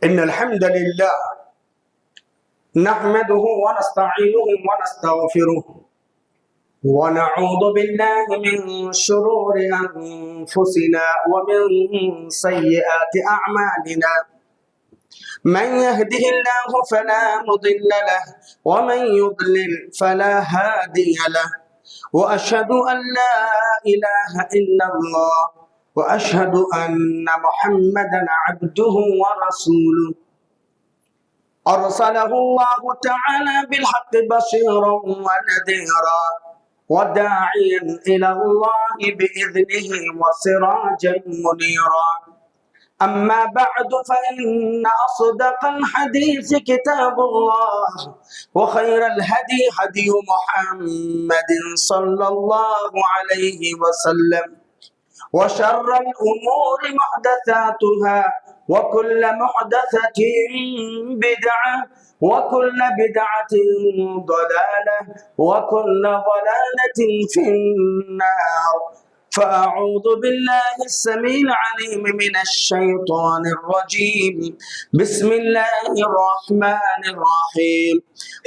إن الحمد لله نحمده ونستعينه ونستغفره ونعوذ بالله من شرور أنفسنا ومن سيئات أعمالنا من يهده الله فلا مضل له ومن يضلل فلا هادي له وأشهد أن لا إله إلا الله وأشهد أن محمدا عبده ورسوله أرسله الله تعالى بالحق بشيرا ونذيرا وداعيا إلى الله بإذنه وسراجا منيرا أما بعد فإن أصدق الحديث كتاب الله وخير الهدي هدي محمد صلى الله عليه وسلم وشر الأمور محدثاتها وكل محدثة بدعة وكل بدعة ضلالة وكل ضلالة في النار فأعوذ بالله السميع العليم من الشيطان الرجيم بسم الله الرحمن الرحيم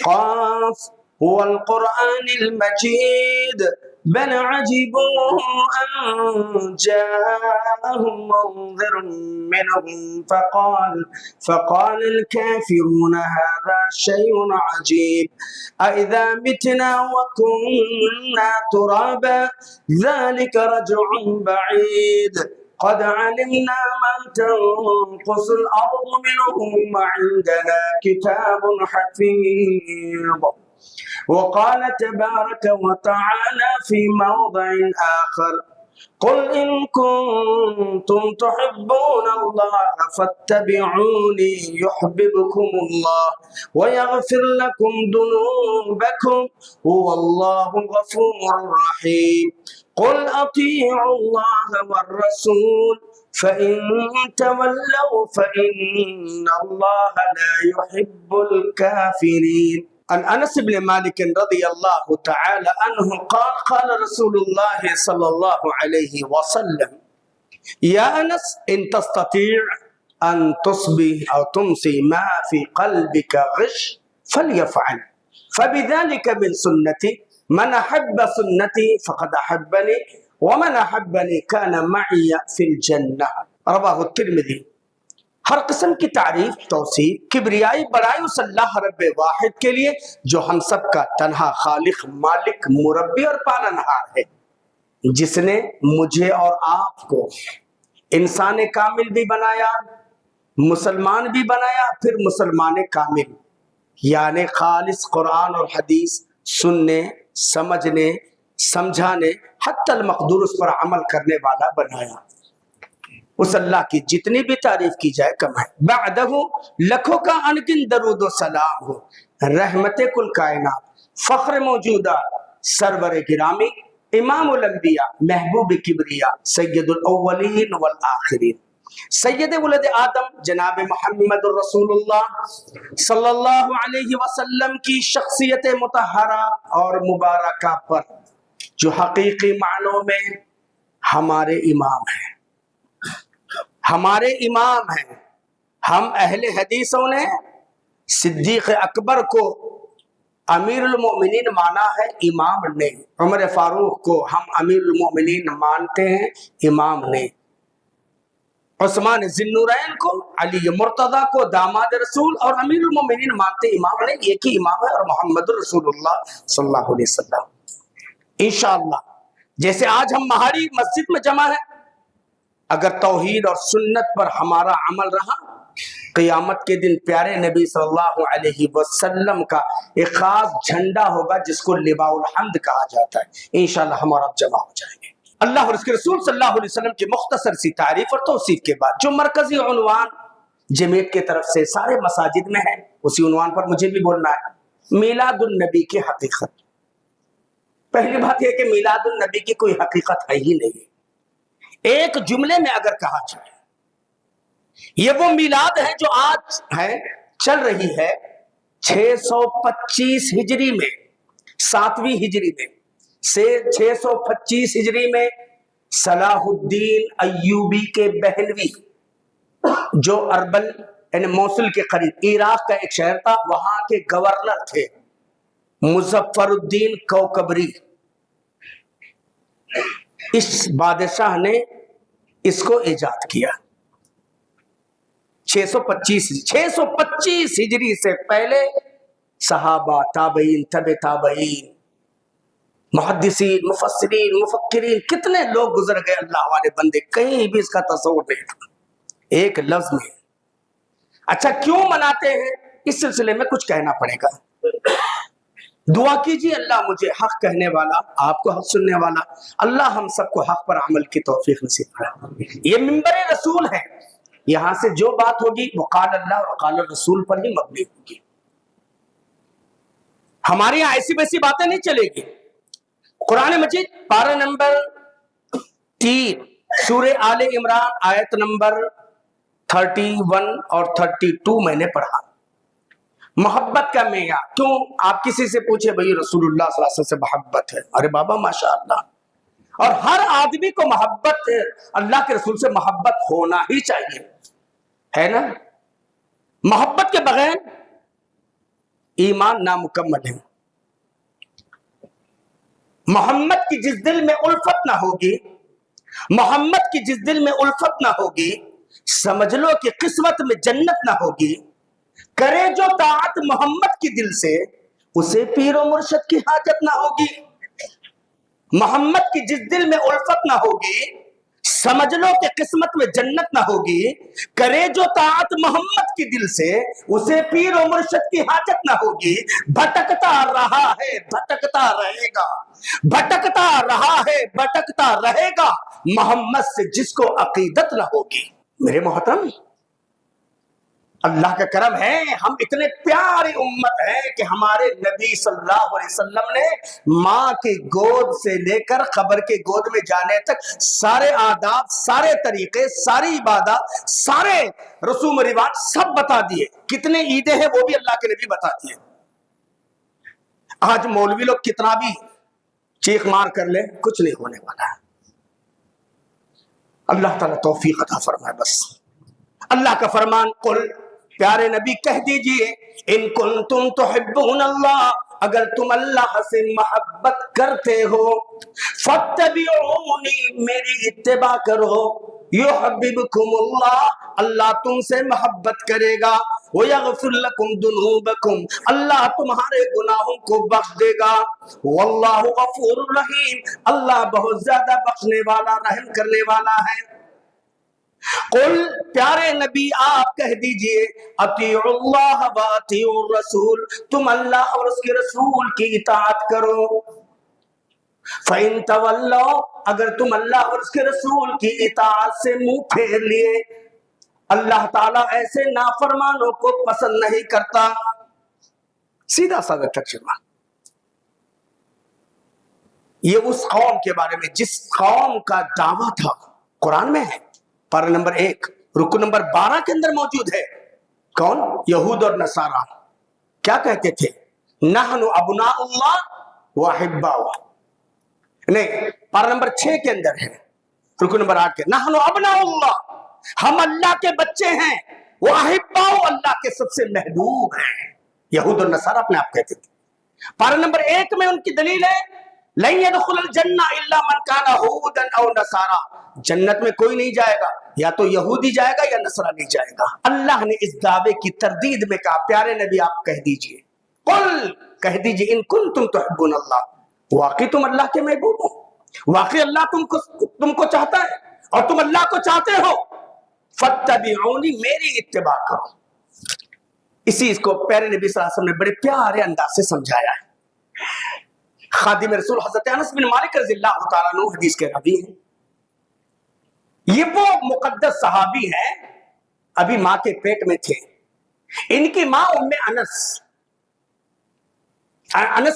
قاف هو القرآن المجيد بل عجبوا أن جاءهم منذر منهم فقال الكافرون هذا شيء عجيب أإذا متنا وكنا ترابا ذلك رجع بعيد قد علمنا ما تنقص الأرض منهم وعندنا كتاب حفيظ وقال تبارك وتعالى في موضع آخر قل إن كنتم تحبون الله فاتبعوني يحببكم الله ويغفر لكم ذنوبكم والله غفور رحيم قل أطيعوا الله والرسول فإن تولوا فإن الله لا يحب الكافرين. عن أنس بن مالك رضي الله تعالى عنه قال قال رسول الله صلى الله عليه وسلم يا أنس إن تستطيع أن تصبح أو تمسي ما في قلبك غش فليفعل فبذلك من سنتي من أحب سنتي فقد أحبني ومن أحبني كان معي في الجنة رواه الترمذي. ہر قسم کی تعریف توصیف کبریائی بڑائی اس اللہ رب واحد کے لیے جو ہم سب کا تنہا خالق مالک مربی اور پالنہار ہے، جس نے مجھے اور آپ کو انسان کامل بھی بنایا، مسلمان بھی بنایا، پھر مسلمان کامل یعنی خالص قرآن اور حدیث سننے سمجھنے سمجھانے حتی المقدور اس پر عمل کرنے والا بنایا۔ اس اللہ کی جتنی بھی تعریف کی جائے کم ہے۔ بعدہ لکھوں کا انگن درود و سلام ہو رحمت کل کائنات فخر موجودات سرور گرامی امام الانبیاء محبوب کبریا سید الاولین والآخرین سید ولد آدم جناب محمد رسول اللہ صلی اللہ علیہ وسلم کی شخصیت مطہرہ اور مبارکہ پر جو حقیقی معنوں میں ہمارے امام ہیں، ہمارے امام ہیں۔ ہم اہل حدیثوں نے صدیق اکبر کو امیر المؤمنین مانا ہے، امام نے۔ عمر فاروق کو ہم امیر المؤمنین مانتے ہیں، امام نے۔ عثمان ذی النورین کو، علی مرتضی کو داماد رسول اور امیر المؤمنین مانتے، امام نے۔ ایک ہی امام ہے اور محمد رسول اللہ صلی اللہ علیہ وسلم۔ انشاءاللہ جیسے آج ہم مہاری مسجد میں جمع ہیں، اگر توحید اور سنت پر ہمارا عمل رہا، قیامت کے دن پیارے نبی صلی اللہ علیہ وسلم کا ایک خاص جھنڈا ہوگا جس کو لواء الحمد کہا جاتا ہے۔ انشاءاللہ ہم اور آپ جمع ہو جائیں گے۔ اللہ اور اس کے رسول صلی اللہ علیہ وسلم کی مختصر سی تعریف اور توصیف کے بعد جو مرکزی عنوان جمیعت کی طرف سے سارے مساجد میں ہے، اسی عنوان پر مجھے بھی بولنا ہے، میلاد النبی کی حقیقت۔ پہلی بات یہ کہ میلاد النبی کی کوئی حقیقت ہے ہی نہیں۔ ایک جملے میں اگر کہا جائے یہ وہ میلاد ہے جو آج ہے چل رہی ہے 625 ہجری میں، 7ویں ہجری میں سے 625 ہجری میں صلاح الدین ایوبی کے بہلوی جو اربل یعنی موصل کے قریب عراق کا ایک شہر تھا، وہاں کے گورنر تھے مظفر الدین کوکبری. اس بادشاہ نے اس کو ایجاد کیا 625 ہجری سے پہلے. صحابہ، تابعین، تبع تابعین، محدثین، مفسرین، مفکرین، کتنے لوگ گزر گئے اللہ والے بندے، کہیں بھی اس کا تصور نہیں تھا ایک لفظ میں. اچھا کیوں مناتے ہیں؟ اس سلسلے میں کچھ کہنا پڑے گا. دعا کیجیے اللہ مجھے حق کہنے والا، آپ کو حق سننے والا، اللہ ہم سب کو حق پر عمل کی توفیق نصیب فرمائے. یہ منبر رسول ہے، یہاں سے جو بات ہوگی وہ قال اللہ اور قال الرسول پر ہی مبنی ہوگی. ہماری یہاں ایسی ویسی باتیں نہیں چلے گی. قرآن مجید پارہ نمبر 3 سورہ آل عمران آیت نمبر 31 اور 32 میں نے پڑھا. محبت کا معیار کیوں؟ آپ کسی سے پوچھے بھئی رسول اللہ صلی اللہ علیہ وسلم سے محبت ہے، ارے بابا ماشاءاللہ. اور ہر آدمی کو محبت ہے، اللہ کے رسول سے محبت ہونا ہی چاہیے، ہے نا. محبت کے بغیر ایمان نامکمل ہے. محمد کی جس دل میں الفت نہ ہوگی، محمد کی جس دل میں الفت نہ ہوگی، سمجھ لو کہ قسمت میں جنت نہ ہوگی. کرے جو طاعت محمد کی دل سے، اسے پیر و مرشد کی حاجت نہ ہوگی. محمد کی جس دل میں الفت نہ ہوگی، سمجھ لو کہ قسمت میں جنت نہ ہوگی. کرے جو طاعت محمد کی دل سے، اسے پیر و مرشد کی حاجت نہ ہوگی. بھٹکتا رہا ہے بھٹکتا رہے گا، بھٹکتا رہا ہے بھٹکتا رہے گا، محمد سے جس کو عقیدت نہ ہوگی. میرے محترم، اللہ کا کرم ہے، ہم اتنے پیاری امت ہیں کہ ہمارے نبی صلی اللہ علیہ وسلم نے ماں کی گود سے لے کر قبر کے گود میں جانے تک سارے آداب، سارے طریقے، ساری عبادات، سارے رسوم و رواج سب بتا دیے. کتنے عیدیں ہیں وہ بھی اللہ کے نبی بتا دیے. آج مولوی لوگ کتنا بھی چیخ مار کر لیں کچھ نہیں ہونے والا ہے. اللہ تعالیٰ توفیق عطا فرمائے. بس اللہ کا فرمان، قل پیارے نبی کہہ دیجئے، ان کنتم تحبون اللہ، اگر تم اللہ سے محبت کرتے ہو، فاتبعونی، میری اتباع کرو، یحببکم اللہ، اللہ تم سے محبت کرے گا، ویغفر لکم ذنوبکم، اللہ تمہارے گناہوں کو بخش دے گا، واللہ غفور رحیم، اللہ بہت زیادہ بخشنے والا، رحم کرنے والا ہے. قل پیارے نبی آپ کہہ دیجئے، اطیعوا اللہ و اطیعوا الرسول، تم اللہ اور اس کے رسول کی اطاعت کرو. فَإِن تَوَلَّوْا، اگر تم اللہ اور اس کے رسول کی اطاعت سے منہ پھیر لیے، اللہ تعالیٰ ایسے نافرمانوں کو پسند نہیں کرتا. سیدھا سادہ ترجمہ. یہ اس قوم کے بارے میں جس قوم کا دعویٰ تھا قرآن میں ہے، پارہ نمبر 1 رکو نمبر 12 کے اندر موجود ہے. کون؟ یہود اور نصارہ. کیا کہتے تھے؟ نحن ابناء اللہ واحباؤہ. نہیں، پارہ نمبر 6 کے اندر ہے، رکو نمبر 8 کے، نحن ابناء اللہ، ہم اللہ کے بچے ہیں، واحباؤہ، اللہ کے سب سے محبوب ہیں. یہود اور نصارہ اپنے آپ کہتے تھے. پارہ نمبر 1 میں ان کی دلیل ہے، لن يدخل الجنہ الا من کان یہودا او نصارا، جنت میں کوئی نہیں جائے گا، یا تو یہودی جائے گا یا نصرانی جائے گا. اللہ نے اس دعوے کی تردید میں کہا، پیارے نبی آپ کہہ دیجئے، قل کہہ دیجئے، ان کنتم تحبون اللہ، واقعی تم اللہ کے محبوب ہو، واقعی اللہ تم کو چاہتا ہے اور تم اللہ کو چاہتے ہو، فاتبعونی، میری اتباع کرو. اسی کو پیارے نبی صلی اللہ علیہ وسلم نے بڑے پیارے انداز سے سمجھایا ہے. خادم رسول حضرت انس بن مالک رضی اللہ تعالیٰ عنہ حدیث کے راوی ہیں. یہ وہ مقدس صحابی ہیں، ابھی ماں کے پیٹ میں تھے. ان کی ماں ام انس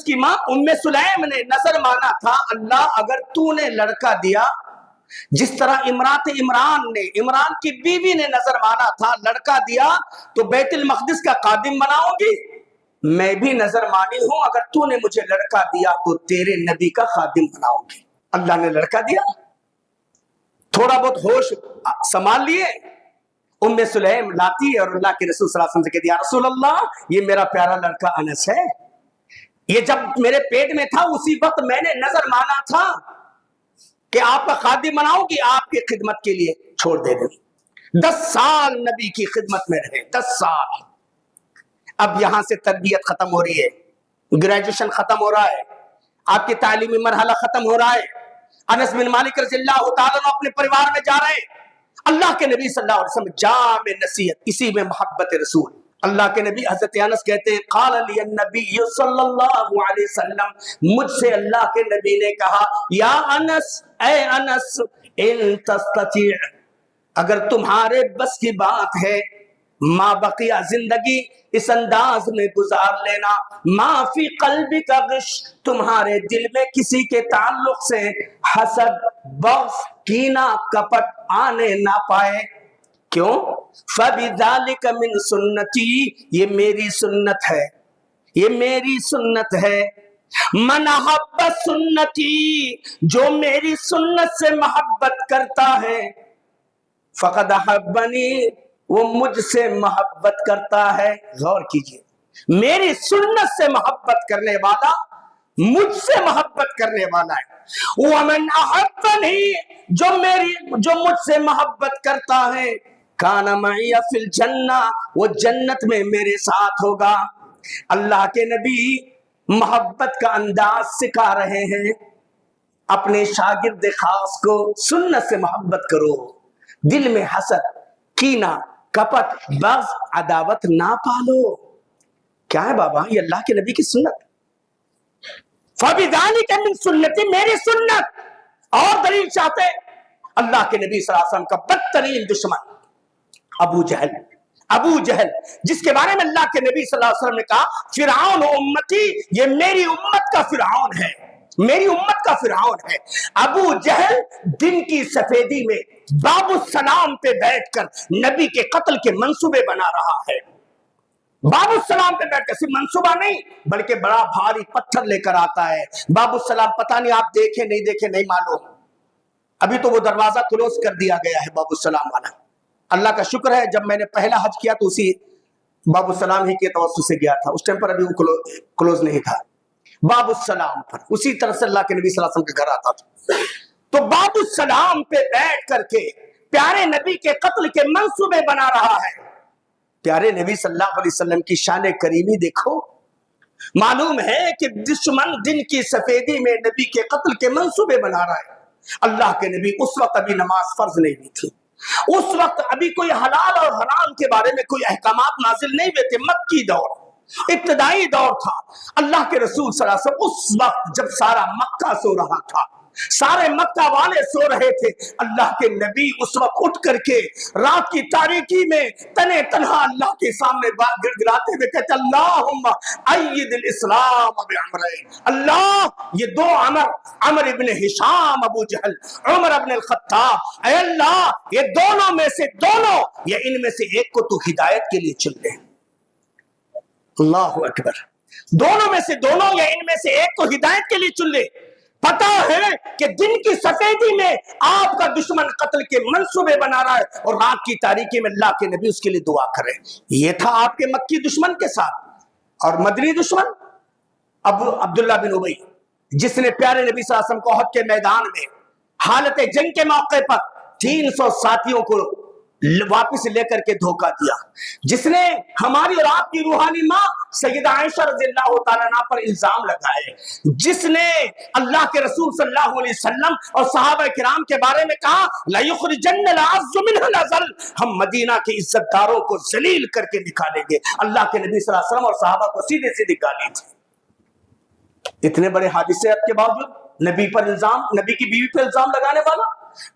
کی ماں ام سلیم نے نظر مانا تھا، اللہ اگر تو نے لڑکا دیا، جس طرح عمران کی بیوی نے نظر مانا تھا لڑکا دیا تو بیت المقدس کا خادم بناؤ گی، میں بھی نظر مانی ہوں، اگر تو نے مجھے لڑکا دیا تو تیرے نبی کا خادم بناؤں گی. اللہ نے لڑکا دیا، تھوڑا بہت ہوش سنبھال لیے، ام سلیم لاتی ہے اور اللہ کے رسول صلی اللہ علیہ وسلم سے کہتی ہے یا رسول اللہ یہ میرا پیارا لڑکا انس ہے، یہ جب میرے پیٹ میں تھا اسی وقت میں نے نظر مانا تھا کہ آپ کا خادم بناؤں کہ آپ کی خدمت کے لیے چھوڑ دے دیں۔ 10 سال نبی کی خدمت میں رہے، 10 سال۔ اب یہاں سے تربیت ختم ہو رہی ہے، گریجویشن ختم ہو رہا ہے، آپ کی تعلیمی مرحلہ ختم ہو رہا ہے۔ انس بن مالک رضی اللہ تعالیٰ عنہ اپنے پریوار میں جا رہے ہیں۔ اللہ کے نبی صلی اللہ علیہ وسلم جامع نصیحت، اسی میں محبت رسول۔ اللہ کے نبی حضرت انس کہتے ہیں قال لی النبی صلی اللہ علیہ وسلم، مجھ سے اللہ کے نبی نے کہا یا انس، اے انس، ان تستطیع، اگر تمہارے بس کی بات ہے، ما بقیہ زندگی اس انداز میں گزار لینا، ما فی قلبی کا غش، تمہارے دل میں کسی کے تعلق سے حسد، بغض، کینہ، کپٹ آنے نہ پائے۔ کیوں؟ فَبِذَلِكَ مِن سُنَّتِي، یہ میری سنت ہے، یہ میری سنت ہے۔ من احب سنتی، جو میری سنت سے محبت کرتا ہے، فقد احبنی، وہ مجھ سے محبت کرتا ہے۔ غور کیجئے، میری سنت سے محبت کرنے والا مجھ سے محبت کرنے والا ہے۔ ومن احبنی، جو مجھ سے محبت کرتا ہے، کان معی فی الجنہ، وہ جنت میں میرے ساتھ ہوگا۔ اللہ کے نبی محبت کا انداز سکھا رہے ہیں اپنے شاگرد خاص کو، سنت سے محبت کرو، دل میں حسد، کینہ، کپٹ، بغض، عداوت نہ پالو۔ کیا ہے بابا؟ یہ اللہ کے نبی کی سنت۔ فَبِذَلِكَ مِن سُنَّتِي، میری سنت۔ اور دلیل چاہتے؟ اللہ کے نبی صلی اللہ علیہ وسلم کا بدترین دشمن ابو جہل، جس کے بارے میں اللہ کے نبی صلی اللہ علیہ وسلم نے کہا فرعون امتی، یہ میری امت کا فرعون ہے، میری امت کا فرعون ہے۔ ابو جہل دن کی سفیدی میں باب السلام پہ بیٹھ کر نبی کے قتل کے منصوبے بنا رہا ہے۔ باب السلام پہ بیٹھ کر صرف منصوبہ نہیں بلکہ بڑا بھاری پتھر لے کر آتا ہے۔ باب السلام پتہ نہیں آپ دیکھیں نہیں دیکھیں نہیں معلوم، ابھی تو وہ دروازہ کلوز کر دیا گیا ہے باب السلام والا۔ اللہ کا شکر ہے جب میں نے پہلا حج کیا تو اسی باب السلام ہی کے توسط سے گیا تھا، اس ٹائم پر ابھی وہ کلوز نہیں تھا۔ باب السلام پر اسی طرح سے اللہ کے نبی صلی اللہ علیہ وسلم کے گھر آتا تھا، تو باب السلام پہ بیٹھ کر کے پیارے نبی کے قتل کے منصوبے بنا رہا ہے۔ پیارے نبی صلی اللہ علیہ وسلم کی شان کریمی دیکھو، معلوم ہے کہ دشمن دن کی سفیدی میں نبی کے قتل کے منصوبے بنا رہا ہے۔ اللہ کے نبی اس وقت ابھی نماز فرض نہیں ہوئی تھی، اس وقت ابھی کوئی حلال اور حرام کے بارے میں کوئی احکامات نازل نہیں ہوئے تھے، مکی دور، ابتدائی دور تھا۔ اللہ کے رسول صلی اللہ علیہ وسلم اس وقت جب سارا مکہ سو رہا تھا، سارے مکہ والے سو رہے تھے، اللہ کے نبی اس وقت اٹھ کر کے رات کی تاریکی میں تنے تنہا اللہ کے سامنے گڑگڑاتے ہوئے کہتے اللہم اید الاسلام بعمرین، اللہ یہ دو عمر ابن ہشام ابو جہل، عمر ابن الخطاب، اے اللہ یہ دونوں میں سے دونوں یا ان میں سے ایک کو تو ہدایت کے لیے چن لے۔ اللہ اکبر، دونوں میں سے دونوں یا ان میں سے ایک کو ہدایت کے لیے چن لے۔ پتا ہے کہ دن کی سفیدی میں آپ کا دشمن قتل کے منصوبے بنا رہا ہے اور رات کی تاریکی میں اللہ کے نبی اس کے لیے دعا کرے۔ یہ تھا آپ کے مکی دشمن کے ساتھ۔ اور مدنی دشمن عبداللہ بن ابی، جس نے پیارے نبی صلی اللہ علیہ وسلم کو احد کے میدان میں حالت جنگ کے موقع پر 300 ساتھیوں کو واپس لے کر کے دھوکہ دیا، جس نے ہماری اور آپ کی روحانی ماں سیدہ عائشہ رضی اللہ تعالیٰ عنہ پر الزام لگائے، جس نے اللہ کے رسول صلی اللہ علیہ وسلم اور صحابہ کرام کے بارے میں کہا لَيُخْرِجَنَّ الْأَعَزُّ مِنْهَا الْأَذَلَّ، ہم مدینہ کے عزت داروں کو ذلیل کر کے نکالیں گے۔ اللہ کے نبی صلی اللہ علیہ وسلم اور صحابہ کو سیدھے سیدھی گالی تھی۔ اتنے بڑے حادثات کے باوجود نبی پر الزام، نبی کی بیوی پر الزام لگانے والا،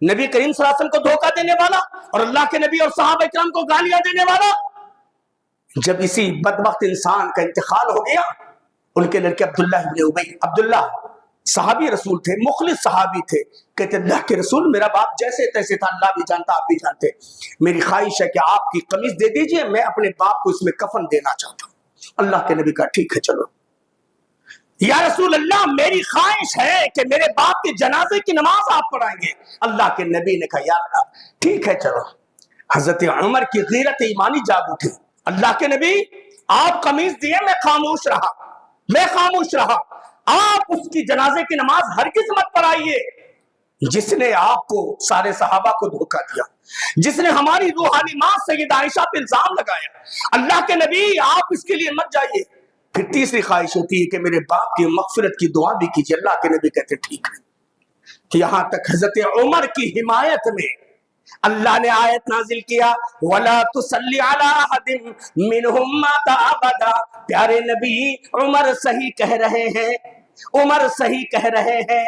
نبی کریم صلی اللہ علیہ وسلم کو دھوکہ دینے والا اور اللہ کے نبی اور صحابہ کرام کو گالیاں دینے والا۔ جب اسی بدبخت انسان کا انتقال ہو گیا، ان کے لڑکے عبداللہ ابن ابی، عبداللہ صحابی رسول تھے، مخلص صحابی تھے، کہتے اللہ کے رسول میرا باپ جیسے تیسے تھا، اللہ بھی جانتا آپ بھی جانتے، میری خواہش ہے کہ آپ کی قمیص دے دیجئے، میں اپنے باپ کو اس میں کفن دینا چاہتا ہوں۔ اللہ کے نبی کہا ٹھیک ہے چلو۔ یا رسول اللہ میری خواہش ہے کہ میرے باپ کے جنازے کی نماز آپ پڑھائیں گے۔ اللہ کے نبی نے کہا یار ٹھیک ہے چلو۔ حضرت عمر کی غیرت ایمانی جاگ اٹھی. اللہ کے نبی آپ قمیض دیے, میں خاموش رہا. آپ اس کی جنازے کی نماز ہرگز مت پڑھائیے جس نے آپ کو, سارے صحابہ کو دھوکہ دیا, جس نے ہماری روحانی ماں سیدہ عائشہ پہ الزام لگایا. اللہ کے نبی آپ اس کے لیے مت جائیے. پھر تیسری خواہش ہوتی ہے کہ میرے باپ کی مغفرت کی دعا بھی کیجیے. اللہ کے نبی کہتے ٹھیک ہے. یہاں تک حضرت عمر کی حمایت میں اللہ نے آیت نازل کیا, وَلَا تُصَلِّ عَلَىٰ أَحَدٍ مِّنْهُمْ مَاتَ أَبَدًا. پیارے نبی, عمر صحیح کہہ رہے ہیں.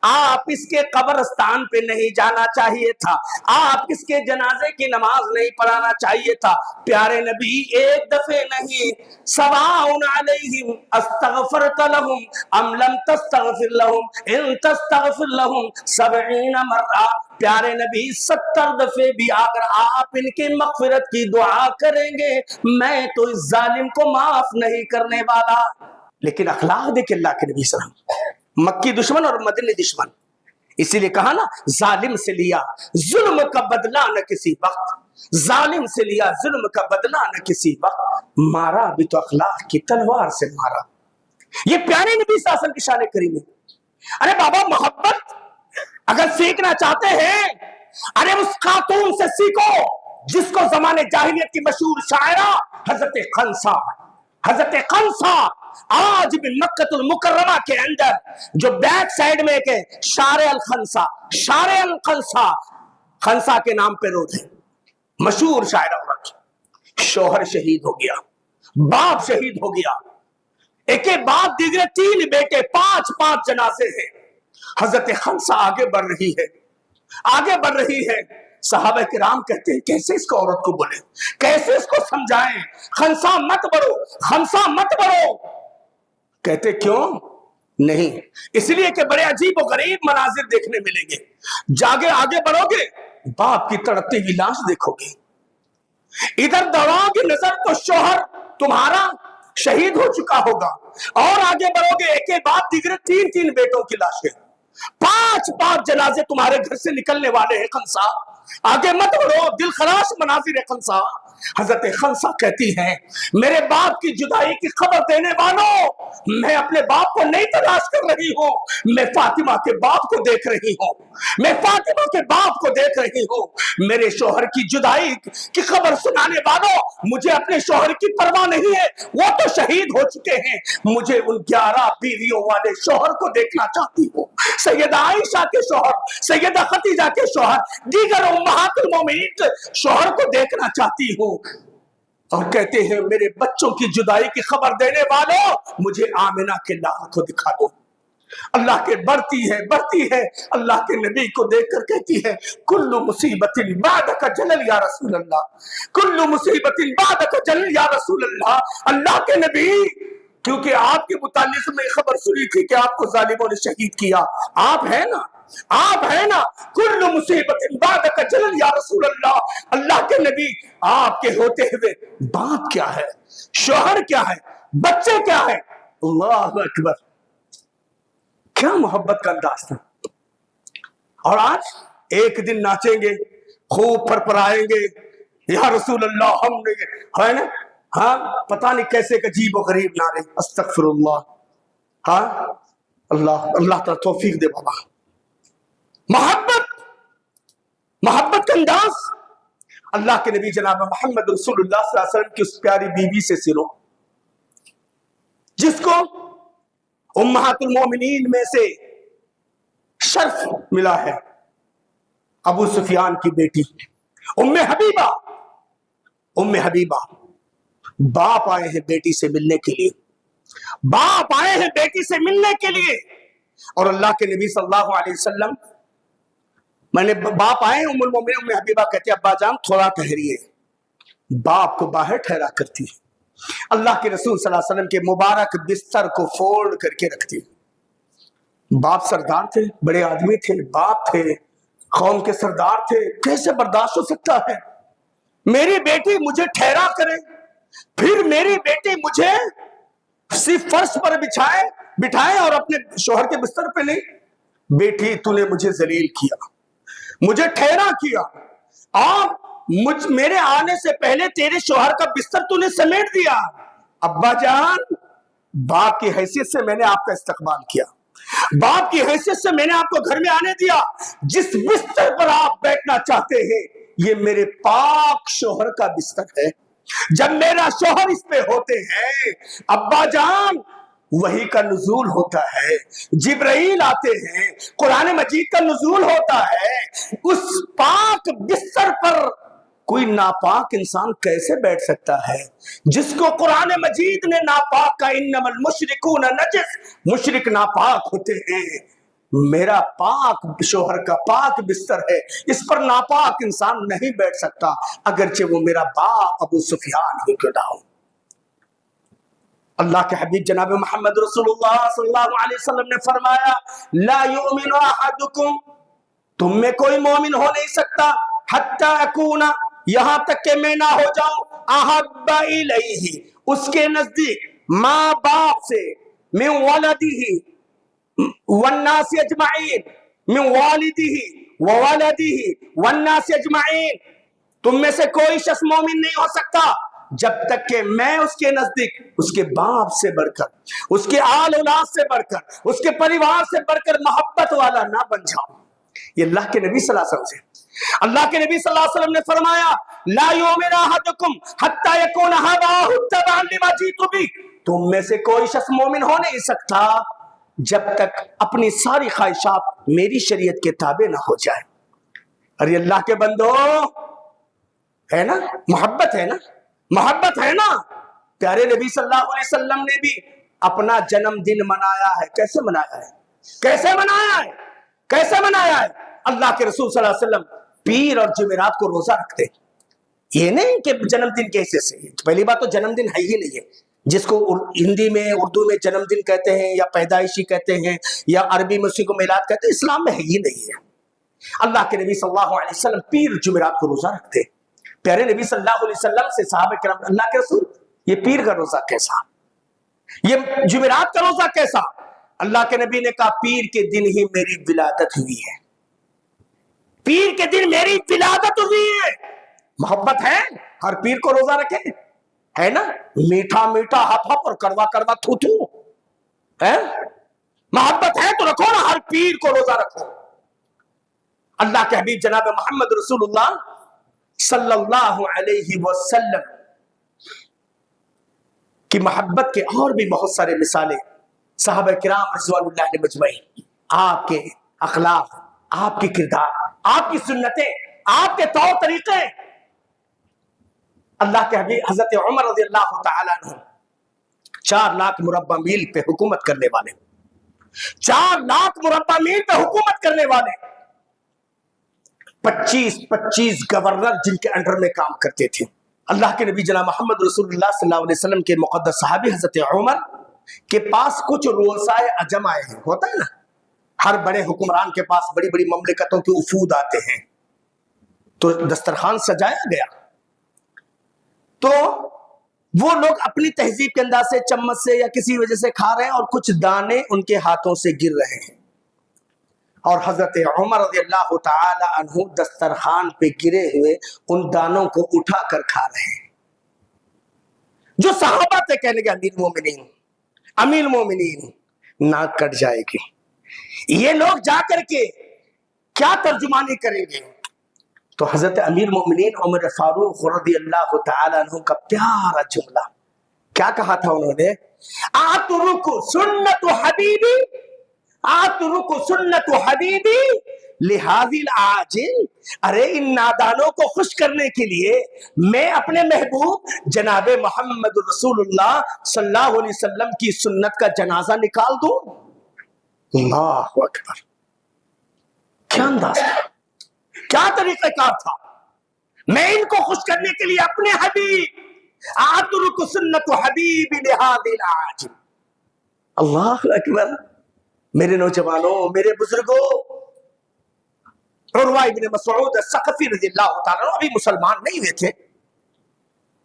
آپ اس کے قبرستان پہ نہیں جانا چاہیے تھا, آپ اس کے جنازے کی نماز نہیں پڑھانا چاہیے تھا. پیارے نبی ایک دفعہ نہیں, سواء علیہم استغفرت لہم ام لم تستغفر لہم ان تستغفر لہم 70 مرہ. پیارے نبی 70 دفعے بھی اگر آپ ان کی مغفرت کی دعا کریں گے, میں تو اس ظالم کو معاف نہیں کرنے والا. لیکن اخلاق دیکھیں اللہ کے نبی صلی اللہ علیہ وسلم, مکی دشمن اور مدنی دشمن, اسی لیے کہا نا ظالم سے لیا ظلم کا بدلہ نہ کسی وقت, ظالم سے لیا ظلم کا بدلہ نہ کسی وقت, مارا بھی تو اخلاق کی تلوار سے مارا. یہ پیارے نبی صلی اللہ علیہ وسلم کی شان کریم ہے. ارے بابا محبت اگر سیکھنا چاہتے ہیں, ارے اس خاتون سے سیکھو جس کو زمانے جاہلیت کی مشہور شاعرہ حضرت خنسا آج بھی مکہ المکرمہ کے اندر جو بیک سائیڈ میں ایک ہے شار الخنسا, خنسا کے نام پہ روڈ ہے, مشہور شاعرہ عورت. شوہر شہید ہو گیا, باپ شہید ہو گیا, ایک بعد دیگرے 3 بیٹے, 5 جنازے ہیں. حضرت خنسا آگے بڑھ رہی ہے. صحابہ کرام کہتے ہیں کیسے اس کو عورت کو بولے, کیسے اس کو سمجھائیں, خنسا مت بڑھو. کہتے کیوں نہیں؟ اس لیے کہ بڑے عجیب و غریب مناظر دیکھنے ملیں گے. آگے بڑھو گے, باپ کی تڑپتی ہوئی لاش دیکھو گے, ادھر دوڑاؤ گے نظر تو شوہر تمہارا شہید ہو چکا ہوگا, اور آگے بڑھو گے ایک بعد دیگرے 3 بیٹوں کی لاشیں, 5 جنازے تمہارے گھر سے نکلنے والے ہیں. خنسا آگے مت بڑھو, دل خراش مناظر ہے. خنسا حضرت خنسا کہتی ہیں میرے باپ کی جدائی کی خبر دینے والوں, میں اپنے باپ کو نہیں تلاش کر رہی ہوں, میں فاطمہ کے باپ کو دیکھ رہی ہوں. میرے شوہر کی جدائی کی خبر سنانے والوں, مجھے اپنے شوہر کی پرواہ نہیں ہے, وہ تو شہید ہو چکے ہیں. مجھے ان 11 بیویوں والے شوہر کو دیکھنا چاہتی ہوں, سیدہ عائشہ کے شوہر, سیدہ خدیجہ کے شوہر, دیگر امہات المومنین کے شوہر کو دیکھنا چاہتی ہوں. اور کہتے ہیں میرے بچوں کی جدائی کی خبر دینے والوں, مجھے آمنہ کے لال کو دکھا دو. اللہ کے بڑھتی ہے. اللہ کے نبی کو دیکھ کر کہتی ہے کل مصیبت بعدک جلل یا رسول اللہ, کل مصیبت بعدک جلل یا رسول اللہ. اللہ کے نبی, کیونکہ آپ کے متعلق میں خبر سنی تھی کہ آپ کو ظالموں نے شہید کیا, آپ ہیں نا, کل مصیبت بعدک جلل یا رسول اللہ. اللہ کے نبی, آپ کے ہوتے ہوئے باپ کیا ہے, شوہر کیا ہے, بچے کیا ہے. اللہ اکبر, کیا محبت کا انداز تھا. اور آج ایک دن ناچیں گے, خوب پھرپھرائیں گے, یا رسول اللہ ہم نے, ہے نا, ہاں پتہ نہیں کیسے عجیب و غریب نعرے, استغفر اللہ. ہاں اللہ تعالی توفیق دے بابا. محبت کا انداز اللہ کے نبی جناب محمد رسول اللہ صلی اللہ علیہ وسلم کی اس پیاری بیوی سے سنو, جس کو امہات المومنین میں سے شرف ملا ہے. ابو سفیان کی بیٹی ام حبیبہ, باپ آئے ہیں بیٹی سے ملنے کے لیے, اور اللہ کے نبی صلی اللہ علیہ وسلم, میں نے باپ آئے, ام المومنین ام حبیبہ کہتے ہیں ابا جان تھوڑا ٹھہریے. باپ کو باہر ٹھہرا کرتی ہے. اللہ کے رسول صلی اللہ علیہ وسلم کے مبارک بستر کو فولڈ کر کے رکھتی. باپ سردار تھے, بڑے آدمی تھے, باپ تھے, قوم کے سردار تھے, کیسے برداشت ہو سکتا ہے میری بیٹی مجھے ٹھہرا کرے, پھر میری بیٹی مجھے صرف فرش پر بٹھائے اور اپنے شوہر کے بستر پہ نہیں. بیٹی تو نے مجھے ذلیل کیا, مجھے ٹھہرا کیا, اور میرے آنے سے پہلے تیرے شوہر کا بستر تو نے سمیٹ دیا۔ ابا جان، باپ کی حیثیت سے میں نے آپ کا استقبال کیا، باپ کی حیثیت سے میں نے آپ کو گھر میں آنے دیا۔ جس بستر پر آپ بیٹھنا چاہتے ہیں یہ میرے پاک شوہر کا بستر ہے۔ جب میرا شوہر اس پہ ہوتے ہیں ابا جان، وحی کا نزول ہوتا ہے، جبرائیل آتے ہیں، قرآن مجید کا نزول ہوتا ہے۔ اس پاک بستر پر کوئی ناپاک انسان کیسے بیٹھ سکتا ہے جس کو قرآن مجید نے ناپاک کا انما المشرکون نجس، مشرک ناپاک ہوتے ہیں۔ میرا پاک شوہر کا پاک بستر ہے، اس پر ناپاک انسان نہیں بیٹھ سکتا، اگرچہ وہ میرا باپ ابو سفیان ہی کیوں نہ ہو۔ اللہ کے حبیب جناب محمد رسول اللہ صلی اللہ علیہ وسلم نے فرمایا لا یؤمن احدکم، تم میں کوئی مومن ہو نہیں سکتا حتی اکون، یہاں تک کہ میں نہ ہو جاؤں احب الیہ، اس کے نزدیک، ماں باپ سے، من ولدہ والناس اجمعین، من والدہ وولدہ والناس اجمعین، تم میں سے کوئی شخص مومن نہیں ہو سکتا جب تک کہ میں اس کے نزدیک اس کے باپ سے بڑھ کر، اس کے آل اولاد سے بڑھ کر، اس کے پریوار سے بڑھ کر محبت والا نہ بن جاؤں۔ یہ اللہ کے نبی صلی اللہ علیہ وسلم سے، اللہ کے نبی صلی اللہ علیہ وسلم نے فرمایا لا یؤمن احدکم حتی یکون ہواہ تبعا لما جئت بہ، تم میں سے کوئی شخص مومن ہو نہیں سکتا جب تک اپنی ساری خواہشات میری شریعت کے تابع نہ ہو جائے۔ ارے اللہ کے بندو، ہے نا محبت، ہے نا محبت، ہے نا۔ پیارے نبی صلی اللہ علیہ وسلم نے بھی اپنا جنم دن منایا ہے۔ کیسے منایا ہے؟ کیسے منایا ہے؟ کیسے منایا ہے؟ اللہ کے رسول صلی اللہ علیہ وسلم پیر اور جمعرات کو روزہ رکھتے، یہ نہیں کہ جنم دن کے حصے سے۔ پہلی بات تو جنم دن ہے ہی نہیں ہے، جس کو ہندی میں اردو میں جنم دن کہتے ہیں یا پیدائشی کہتے ہیں یا عربی میں اسی کو میلاد کہتے ہیں، اسلام میں ہے ہی نہیں ہے۔ اللہ کے نبی صلی اللہ علیہ وسلم پیر جمعرات کو روزہ رکھتے۔ پیارے نبی صلی اللہ علیہ وسلم سے صحابہ کرام، اللہ کے رسول یہ پیر کا روزہ کیسا، یہ جمعرات کا روزہ کیسا؟ اللہ کے نبی نے کہا پیر کے دن ہی میری ولادت ہوئی ہے، پیر کے دن میری ولادت ہوئی ہے۔ محبت ہے ہر پیر کو روزہ رکھے، ہے نا، میٹھا میٹھا ہپ ہپ اور کڑوا کڑوا تھو تھو، ہے محبت ہے تو رکھو نا، ہر پیر کو روزہ رکھو۔ اللہ کے حبیب جناب محمد رسول اللہ صلی اللہ علیہ وسلم کی محبت کے اور بھی بہت سارے مثالیں صحابہ کرام رضوان اللہ علیہم مجمعین، آپ کے اخلاق، آپ کی کردار، آپ کی سنتیں، آپ کے طور طریقے۔ اللہ کے حبیب حضرت عمر رضی اللہ تعالیٰ عنہ 4 لاکھ مربع میل پہ حکومت کرنے والے، 4 لاکھ مربع میل پہ حکومت کرنے والے، 25 گورنر جن کے انڈر میں کام کرتے تھے۔ اللہ کے نبی جناب محمد رسول اللہ صلی اللہ علیہ وسلم کے مقدس صحابی حضرت عمر کے پاس کچھ رؤسائے عجم آئے ہیں، ہوتا ہے نا، ہر بڑے حکمران کے پاس بڑی بڑی مملکتوں کے وفود آتے ہیں، تو دسترخوان سجایا گیا، تو وہ لوگ اپنی تہذیب کے انداز سے چمچ سے یا کسی وجہ سے کھا رہے ہیں اور کچھ دانے ان کے ہاتھوں سے گر رہے ہیں، اور حضرت عمر رضی اللہ تعالی عنہ دسترخوان پہ گرے ہوئے ان دانوں کو اٹھا کر کھا رہے ہیں۔ جو صحابہ تھے کہنے کے امیر مومنین، امیر مومنین، ناک کٹ جائے گی، یہ لوگ جا کر کے کیا ترجمانی کریں گے؟ تو حضرت امیر مومنین عمر فاروق رضی اللہ تعالی عنہ کا پیارا جملہ کیا کہا تھا انہوں نے؟ آترک سنت حبیبی، آترک سنت حبیبی لہذی العاجل، ارے ان نادانوں کو خوش کرنے کے لیے میں اپنے محبوب جناب محمد رسول اللہ صلی اللہ علیہ وسلم کی سنت کا جنازہ نکال دوں؟ اللہ اکبر، کیا انداز تھا، کیا طریقہ کار تھا۔ میں ان کو خوش کرنے کے لیے اپنے حبیب، آترک سنت حبیب لہذی العاجل۔ اللہ اکبر۔ میرے نوجوانوں، میرے بزرگوں، عروہ ابن مسعود الثقفی رضی اللہ تعالیٰ ابھی مسلمان نہیں ہوئے تھے،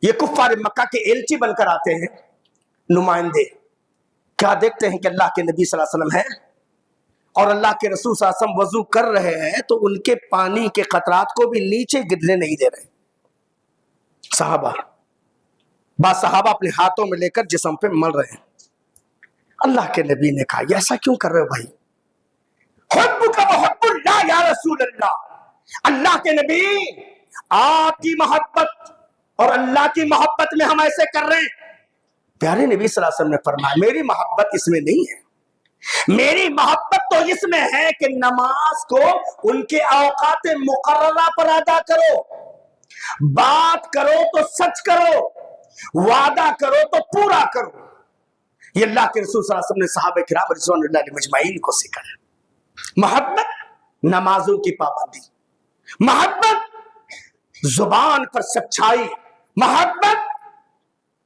یہ کفار مکہ کے ایلچی بن کر آتے ہیں، نمائندے، کیا دیکھتے ہیں کہ اللہ کے نبی صلی اللہ علیہ وسلم ہے اور اللہ کے رسول صلی اللہ علیہ وسلم وضو کر رہے ہیں تو ان کے پانی کے قطرات کو بھی نیچے گرنے نہیں دے رہے، صحابہ بعض صحابہ اپنے ہاتھوں میں لے کر جسم پہ مل رہے ہیں. اللہ کے نبی نے کہا یہ ایسا کیوں کر رہے ہو بھائی؟ حبک و حب اللہ یا رسول اللہ. اللہ کے نبی آپ کی محبت اور اللہ کی محبت میں ہم ایسے کر رہے ہیں. پیارے نبی صلی اللہ علیہ وسلم نے فرمایا میری محبت اس میں نہیں ہے. میری محبت تو اس میں ہے کہ نماز کو ان کے اوقات مقررہ پر ادا کرو, بات کرو تو سچ کرو, وعدہ کرو تو پورا کرو. یہ اللہ کے رسول صلی اللہ علیہ وسلم نے صحابہ کرام رضوان اللہ علیہم اجمعین کو سکھایا. محبت نمازوں کی پابندی, محبت زبان پر سچائی, محبت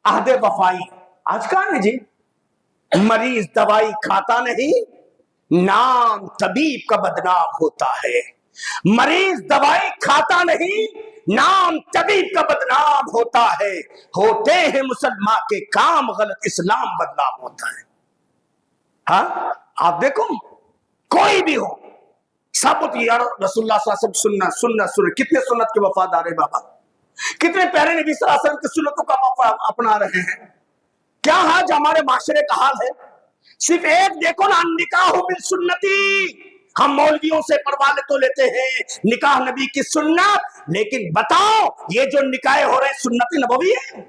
عہد وفائی. آج کہاں ہے جی مریض دوائی کھاتا نہیں, نام طبیب کا بدنام ہوتا ہے. مریض دوائی کھاتا نہیں, نام طبیب کا بدنام ہوتا ہے. ہوتے ہیں مسلمان کے کام غلط, اسلام بدنام ہوتا ہے. ہاں آپ دیکھو کوئی بھی ہو سب یار رسول اللہ صلی اللہ علیہ وسلم سنت سنت سنت. کتنے سنت کے وفادار ہیں بابا, کتنے پیارے نبی صلی اللہ علیہ وسلم کی سنتوں کا اپنا رہے ہیں. کیا آج ہمارے معاشرے کا حال ہے؟ صرف ایک دیکھو نا, نکاح بالسنتی. ہم مولویوں سے پروالے تو لیتے ہیں نکاح نبی کی سنت, لیکن بتاؤ یہ جو نکاح ہو رہے ہیں سنت نبوی ہے؟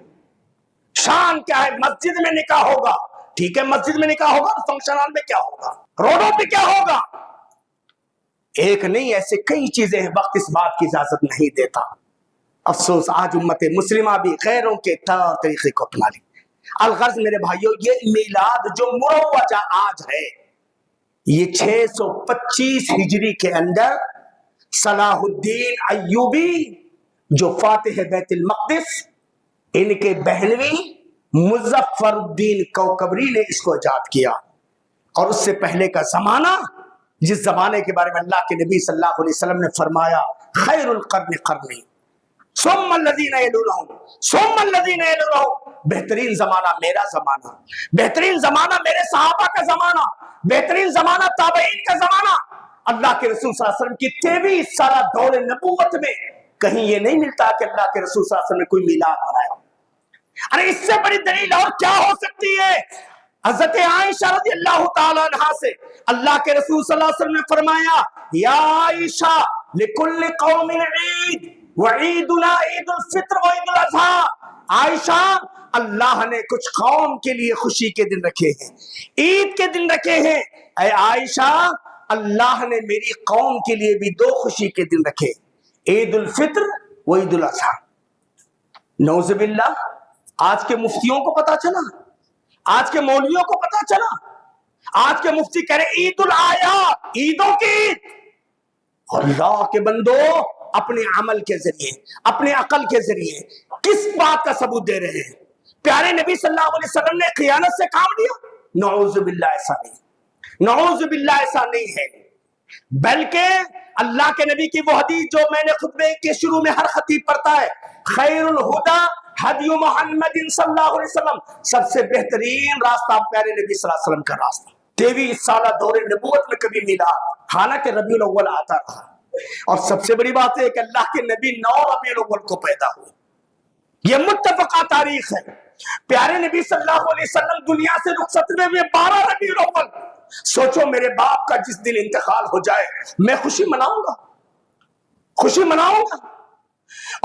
شان کیا ہے؟ مسجد میں نکاح ہوگا, ٹھیک ہے مسجد میں نکاح ہوگا, فنکشن ہال میں کیا ہوگا, روڈوں پہ کیا ہوگا؟ ایک نہیں ایسے کئی چیزیں ہیں, وقت اس بات کی اجازت نہیں دیتا. افسوس آج امت مسلمہ بھی غیروں کے طور طریقے کو اپنا لی. الغرض میرے بھائیوں یہ میلاد جو مروجہ آج ہے یہ 625 ہجری کے اندر صلاح الدین ایوبی جو فاتح بیت المقدس, ان کے بہنوی مظفر الدین کوکبری نے اس کو ایجاد کیا. اور اس سے پہلے کا زمانہ جس زمانے کے بارے میں اللہ کے نبی صلی اللہ علیہ وسلم نے فرمایا خیر القرن قرنی ثم الذین یلونہم ثم الذین یلونہم, بہترین زمانہ میرا زمانہ, بہترین زمانہ میرے صحابہ کا زمانہ, بہترین زمانہ تابعین کا زمانہ. اللہ کے رسول صلی اللہ علیہ وسلم کی 23 سالہ دور نبوت میں کہیں یہ نہیں ملتا کہ اللہ کے رسول صلی اللہ علیہ وسلم نے کوئی میلاد منایا. ارے اس سے بڑی دلیل اور کیا ہو سکتی ہے؟ حضرت عائشہ رضی اللہ تعالی عنہا سے اللہ کے رسول صلی اللہ علیہ وسلم نے فرمایا یا عائشہ لکل قوم عید وعیدنا عید الفطر وعید الاضحیٰ. عائشہ اللہ نے کچھ قوم کے لیے خوشی کے دن رکھے ہیں, عید کے دن رکھے ہیں. اے عائشہ اللہ نے میری قوم کے لیے بھی 2 خوشی کے دن رکھے, عید الفطر وعید الاضحیٰ. نعوذ باللہ آج کے مفتیوں کو پتا چلا, آج کے مولویوں کو پتا چلا, آج کے مفتی کہہ رہے عید الآیات, عیدوں کی عید. اللہ کے بندو اپنے عمل کے ذریعے اپنے عقل کے ذریعے کس بات کا ثبوت دے رہے ہیں؟ پیارے نبی صلی اللہ علیہ وسلم نے خیانت سے کام لیا؟ نعوذ باللہ ایسا نہیں, نعوذ باللہ ایسا نہیں ہے. بلکہ اللہ کے نبی کی وہ حدیث جو میں نے خطبے کے شروع میں ہر خطیب پڑھتا ہے, خیر الہدی ہدی محمد صلی اللہ علیہ وسلم, سب سے بہترین راستہ پیارے نبی صلی اللہ علیہ وسلم کا راستہ. 23 سالہ دور نبوت میں کبھی میلاد, حالانکہ ربیع الاول آتا رہا. اور سب سے بڑی بات ہے کہ اللہ کے نبی 9 ربیع الاول کو پیدا ہوئے, یہ متفقہ تاریخ ہے. پیارے نبی صلی اللہ علیہ وسلم دنیا سے رخصت ہوئے 12 ربیع الاول. سوچو میرے باپ کا جس دن انتقال ہو جائے میں خوشی مناؤں گا, خوشی مناؤں گا.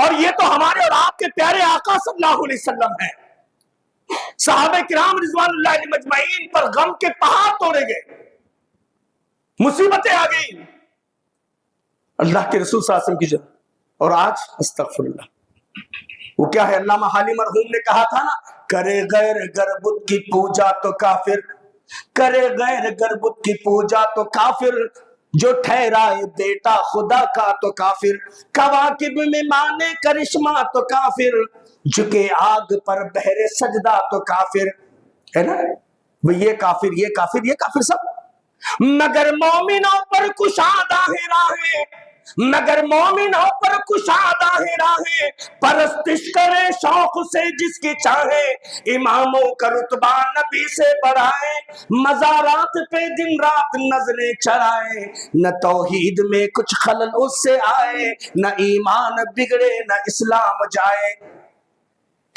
اور یہ تو ہمارے اور آپ کے پیارے آقا صلی اللہ علیہ وسلم ہیں. صحابہ کرام رضوان اللہ علیہم اجمعین پر غم کے پہاڑ توڑے گئے, مصیبتیں آ گئی اللہ کے رسول صلی اللہ علیہ وسلم کی جگہ. اور آج استغفر اللہ, وہ کیا ہے؟ علامہ حالی مرحوم نے کہا تھا نا, کرے غیر گربت کی پوجا تو کافر, کرے غیر گربت کی پوجا تو کافر, جو ٹھہرائے بیٹا خدا کا تو کافر, کواکب میں مانے کرشمہ تو کافر, جھکے آگ پر بہرے سجدہ تو کافر. ہے نا وہ یہ کافر یہ کافر یہ کافر سب, مگر مومنوں پر کشادہ ہے راہیں, مگر مومنوں پر کشادہ ہے راہیں, پرستش کرے شوق سے جس کی چاہے, اماموں کا رتبہ نبی سے بڑھائے, مزارات پہ دن رات نظریں چرائے, نہ توحید میں کچھ خلل اس سے آئے, نہ ایمان بگڑے نہ اسلام جائے.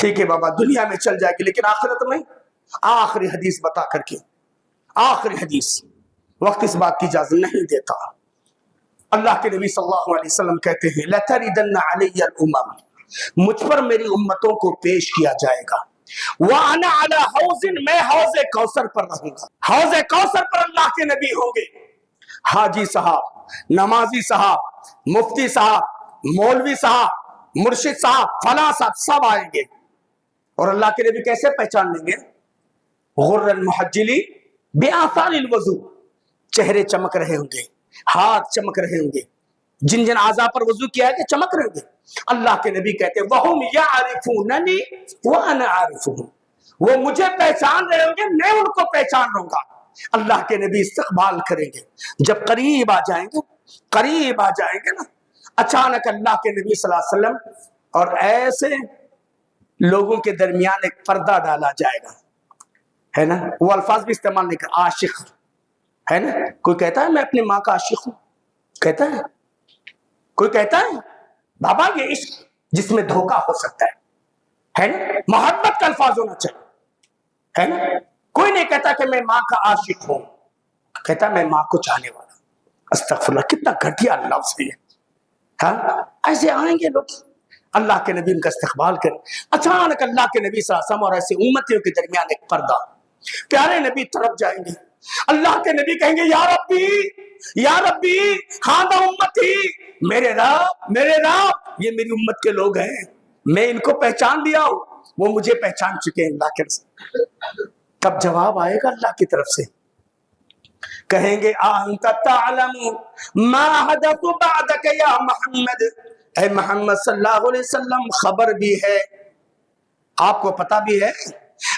ٹھیک ہے بابا دنیا میں چل جائے گی لیکن آخرت میں؟ آخری حدیث بتا کر کے، آخری حدیث، وقت اس بات کی اجازت نہیں دیتا۔ اللہ کے نبی صلی اللہ علیہ وسلم کہتے ہیں لَتَرِدَنَّ عَلَيَّ الْأُمَمِ، مجھ پر میری امتوں کو پیش کیا جائے گا، وَأَنَا عَلَى حَوْضٍ، میں حوض کوثر پر رہوں گا۔ حوض کوثر پر اللہ کے نبی ہوں گے، حاجی صاحب، نمازی صاحب، مفتی صاحب، مولوی صاحب، مرشد صاحب، فلاں صاحب، سب آئیں گے۔ اور اللہ کے نبی کیسے پہچان لیں گے؟ غرًا محجلین بآثار الوضوء، چہرے چمک رہے ہوں گے، ہاتھ چمک رہے ہوں گے، جن جن اعضاء پر وضو کیا ہے کہ چمک رہے ہوں گے۔ اللہ کے نبی کہتے ہیں وَهُمْ يَعْرِفُونَنِي وَأَنَا عَارِفُهُمْ، وہ مجھے پہچان رہے ہوں گے، میں ان کو پہچان رہوں گا۔ اللہ کے نبی استقبال کریں گے، جب قریب آ جائیں گے، قریب آ جائیں گے نا، اچانک اللہ کے نبی صلی اللہ علیہ وسلم اور ایسے لوگوں کے درمیان ایک پردہ ڈالا جائے گا، ہے نا، وہ الفاظ بھی استعمال نہیں کر، عاشق، ہے نا، کوئی کہتا ہے میں اپنی ماں کا عاشق ہوں، کہتا ہے کوئی کہتا ہے بابا یہ عشق جس میں دھوکہ ہو سکتا ہے نا، محبت کا الفاظ ہونا چاہیے، ہے نا، کوئی نہیں کہتا کہ میں ماں کا عاشق ہوں، کہتا میں ماں کو چاہنے والا۔ استغفراللہ، کتنا گھٹیا لفظ ہے۔ ہاں ایسے آئیں گے لوگ، اللہ کے نبی ان کا استقبال کریں، اچانک اللہ کے نبی صلی اللہ علیہ وسلم اور ایسے امتیوں کے درمیان ایک پردہ، پیارے نبی طرف جائیں گے، اللہ کے نبی کہیں گے یا ربی، یا ربی ہذا امتی، میرے رب، میرے رب، یہ میری امت کے لوگ ہیں، میں ان کو پہچان لیا ہوں، وہ مجھے پہچان چکے ہیں اللہ کے رسول۔ تب جواب آئے گا اللہ کی طرف سے، کہیں گے انت تعلم ما حدث بعدک یا محمد، اے محمد صلی اللہ علیہ وسلم خبر بھی ہے، آپ کو پتہ بھی ہے،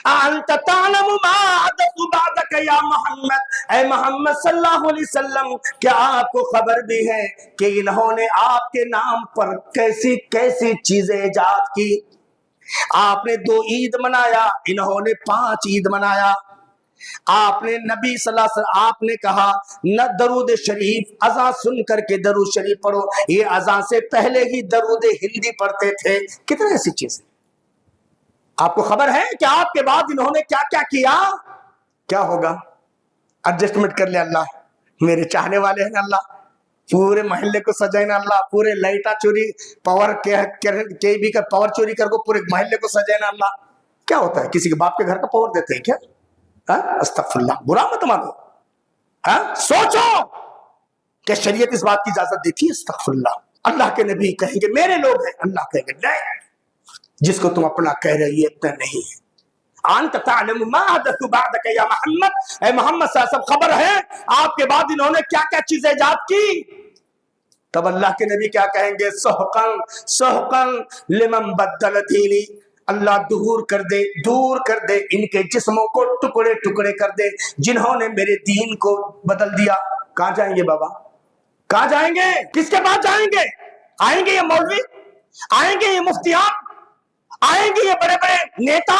انت تعلم ما حدث بعدک یا محمد، اے محمد صلی اللہ علیہ وسلم کیا آپ کو خبر بھی ہے کہ انہوں نے آپ کے نام پر کیسی کیسی چیزیں ایجاد کی؟ آپ نے 2 عید منایا، انہوں نے 5 عید منایا۔ آپ نے نبی صلی اللہ علیہ وسلم، آپ نے کہا نہ درود شریف، اذان سن کر کے درود شریف پڑھو، یہ اذان سے پہلے ہی درود ہندی پڑھتے تھے۔ کتنے ایسی چیزیں آپ کو خبر ہے کہ آپ کے بعد انہوں نے کیا کیا کیا؟ کیا ہوگا؟ ایڈجسٹمنٹ کر لے اللہ، میرے چاہنے والے ہیں اللہ، پورے محلے کو سجائیں نا اللہ، پورے لائٹا چوری پاور کے بھی کر پاور چوری کر کو پورے محلے کو سجائیں نا اللہ۔ کیا ہوتا ہے؟ کسی کے باپ کے گھر کا پاور دیتے ہیں کیا؟ استغفر اللہ، برا مت مانو، سوچو کہ شریعت اس بات کی اجازت دیتی ہے؟ استغفر اللہ۔ اللہ کے نبی کہیں گے میرے لوگ ہیں، اللہ کہیں گے نہیں، جس کو تم اپنا کہہ رہے یہ اتنا نہیں ہے۔ انت تعلم ما حدث بعدک یا محمد، اے محمد صلی اللہ علیہ وسلم خبر ہے آپ کے بعد انہوں نے کیا کیا چیزیں ایجاد کی؟ تب اللہ کے نبی کیا کہیں گے؟ سحقن سحقن لمن بدل دینی، اللہ دور کر دے، دور کر دے ان کے جسموں کو، ٹکڑے ٹکڑے کر دے جنہوں نے میرے دین کو بدل دیا۔ کہاں جائیں گے بابا؟ کہاں جائیں گے؟ کس کے پاس جائیں گے؟ آئیں گے یہ مولوی؟ آئیں گے یہ مفتیان؟ آئیں گے یہ بڑے بڑے نیتا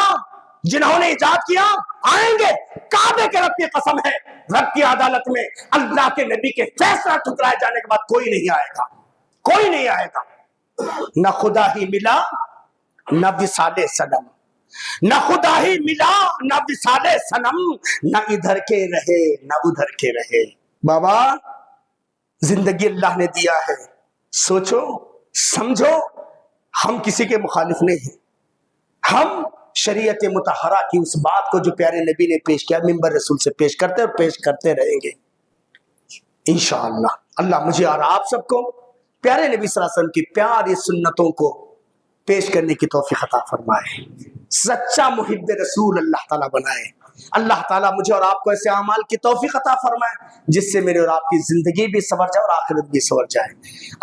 جنہوں نے ایجاد کیا؟ آئیں گے؟ کعبے کے رب کی قسم ہے، رب کی عدالت میں اللہ کے نبی کے فیصلہ ٹھکرائے جانے کے بعد کوئی نہیں آئے گا، کوئی نہیں آئے گا۔ نہ خدا ہی ملا نہ وصال صنم، نہ خدا ہی ملا نہ وصال صنم، نہ ادھر کے رہے نہ ادھر کے رہے۔ بابا زندگی اللہ نے دیا ہے، سوچو سمجھو، ہم کسی کے مخالف نہیں ہیں، ہم شریعت مطہرہ کی اس بات کو جو پیارے نبی نے پیش کیا ممبر رسول سے پیش کرتے اور پیش کرتے رہیں گے انشاءاللہ۔ اللہ مجھے اور آپ سب کو پیارے نبی صلی اللہ علیہ وسلم کی پیاری سنتوں کو پیش کرنے کی توفیق عطا فرمائے، سچا محب رسول اللہ تعالیٰ بنائے۔ اللہ تعالیٰ مجھے اور آپ کو ایسے اعمال کی توفیق عطا فرمائے جس سے میرے اور آپ کی زندگی بھی سنور جائے اور آخرت بھی سنور جائے۔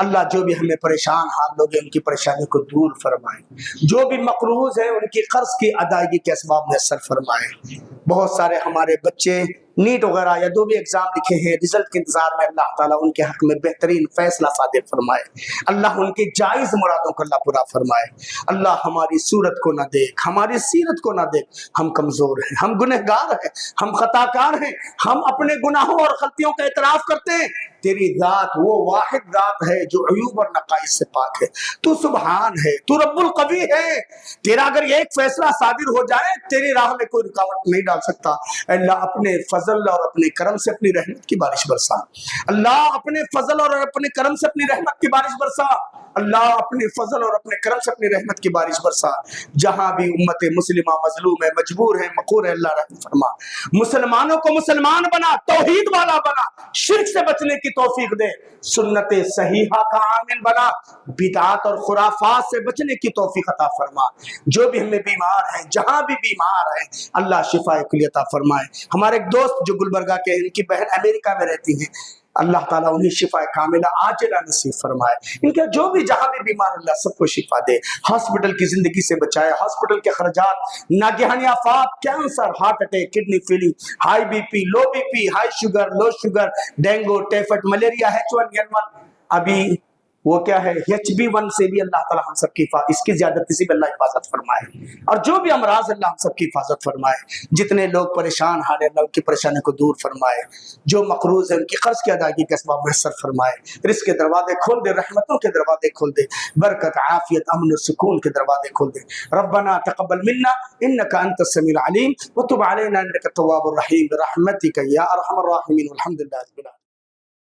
اللہ جو بھی ہمیں پریشان حال لوگ ہیں ان کی پریشانی کو دور فرمائے، جو بھی مقروض ہیں ان کی قرض کی ادائیگی کے اسباب میسر فرمائے۔ بہت سارے ہمارے بچے نیٹ وغیرہ یا جو بھی ایگزام لکھے ہیں رزلٹ کے انتظار میں، اللہ تعالیٰ ان کے حق میں بہترین فیصلہ صادر فرمائے، اللہ ان کی جائز مرادوں کو اللہ پورا فرمائے۔ اللہ ہماری صورت کو نہ دیکھ، ہماری سیرت کو نہ دیکھ، ہم کمزور ہیں، ہم گنہگار ہیں، ہم خطا کار ہیں، ہم اپنے گناہوں اور غلطیوں کا اعتراف کرتے ہیں۔ تیری ذات وہ واحد ذات ہے جو عیوب اور نقائص سے پاک ہے، تو سبحان ہے، تو رب القوی ہے، تیرا اگر یہ ایک فیصلہ صادر ہو جائے تیری راہ میں کوئی رکاوٹ نہیں ڈال سکتا۔ اللہ اپنے فضل اور اپنے کرم سے اپنی رحمت کی بارش برسا، اللہ اپنے فضل اور اپنے کرم سے اپنی رحمت کی بارش برسا، اللہ اپنے فضل اور اپنے کرم سے اپنی رحمت کی بارش برسا۔ جہاں بھی امت مسلمہ مظلوم ہے، مجبور ہے، مقہور ہے، اللہ رحم فرما، مسلمانوں کو مسلمان بنا، توحید والا بنا، شرک سے بچنے کی توفیق دے، سنت صحیحہ کا عامل بنا، بدعات اور خرافات سے بچنے کی توفیق عطا فرما۔ جو بھی ہمیں بیمار ہیں، جہاں بھی بیمار ہیں، اللہ شفا کلی عطا فرمائے۔ ہمارے ایک دوست جو گلبرگہ کے، ان کی بہن امریکہ میں رہتی ہیں، اللہ تعالیٰ انہیں شفا کاملہ عاجلہ نصیب فرمائے۔ ان کے جو بھی جہاں بھی بیمار، اللہ سب کو شفا دے، ہاسپٹل کی زندگی سے بچائے، ہاسپٹل کے خرچات، ناگہانی آفات، cancer, heart attack, kidney failing, high B P, low B P, high sugar, low sugar, dengue, ٹیفٹ، ملیریا، H1N1، ابھی وہ کیا ہے HB1 سے بھی اللہ تعالیٰ ہم سب کی اس کی زیادتی سے بھی اللہ حفاظت فرمائے، اور جو بھی امراض اللہ ہم سب کی حفاظت فرمائے۔ جتنے لوگ پریشان حال اللہ ان کی پریشانی کو دور فرمائے، جو مقروض ہیں ان کی قرض کی ادائیگی کے اسباب میسر فرمائے، رزق کے دروازے کھول دے، رحمتوں کے دروازے کھول دے، برکت، عافیت، امن و سکون کے دروازے کھول دے۔ ربنا تقبل منا انك انت السميع العليم وتب علينا انك التواب الرحيم برحمتك يا ارحم الراحمين والحمد لله رب العالمين۔